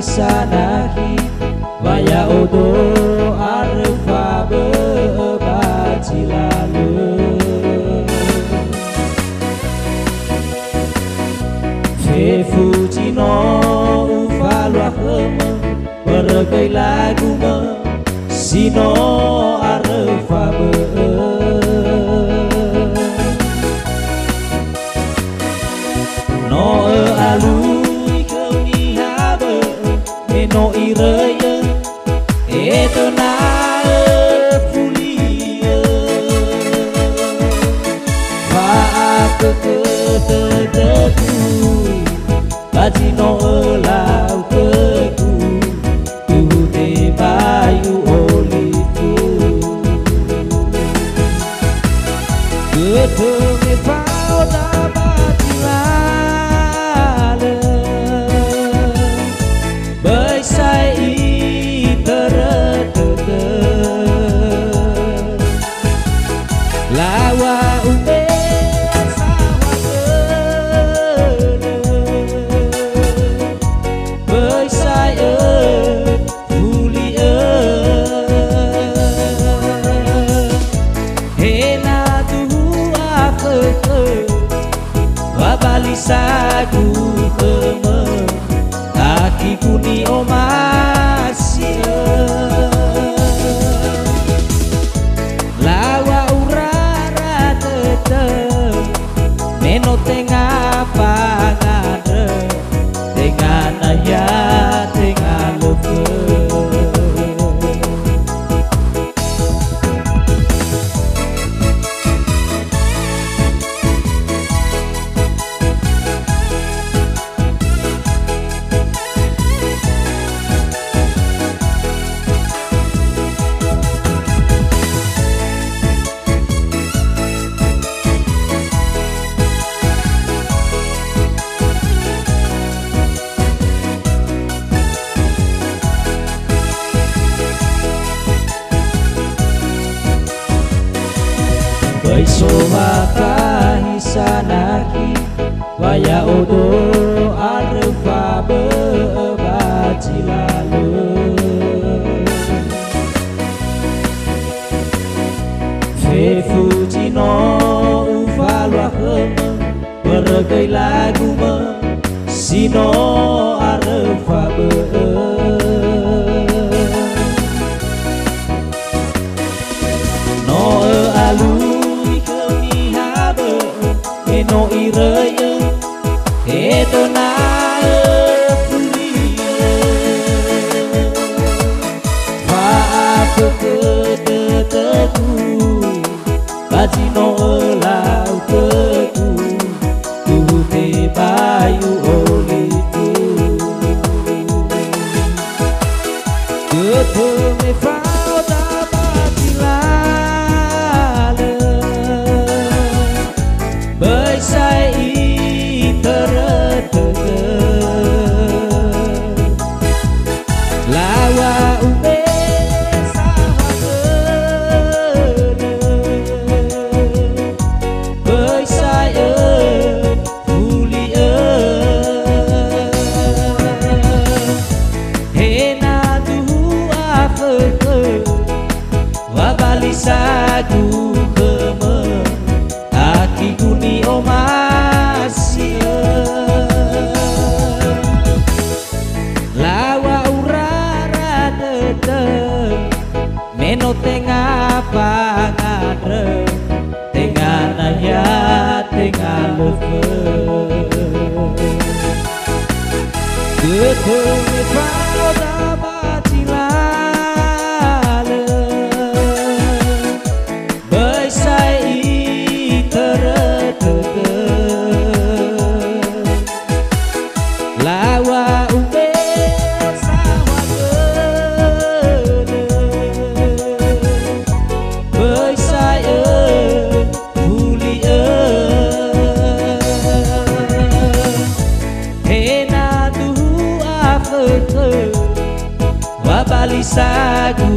sanahi Waya odo arfa bebaci lalu Fujino ufalwah lema Bergai lagu me Sino arfa be No alui kau ni habe Eno ireye Eto na fulie Faak ke teteku Bajino elau keku Tuhu te bayu oliku Ketemu pau dapat hilale Besai teretete Lawa umbe Balisaku keme kaki kuni omasia lawa urara tetep meno tengah pangade tengah naya tengah lepe Sohaka hisanaki Waya odo arfa bebaci lalu Fujino ufalwah lema Bergai lagu me Sino arfa be No alu No ireye eto na fulie Faak ke teteku Bajino elau keku Tuhu te bayu oliku Ketemu pau dapat hilale Besai teretete Lawa umbe sahagene Besai fulie Hena tuhu afeke Wabalisaku keme Aki kuni omasia Lawa urara tetep Meno tengah pangade Tengah naya tengah lepe Ketemu pau dapat hilale Besai teretete Lawa umbe sawagene Besai fulie Hena tuhu afeke Wabalisaku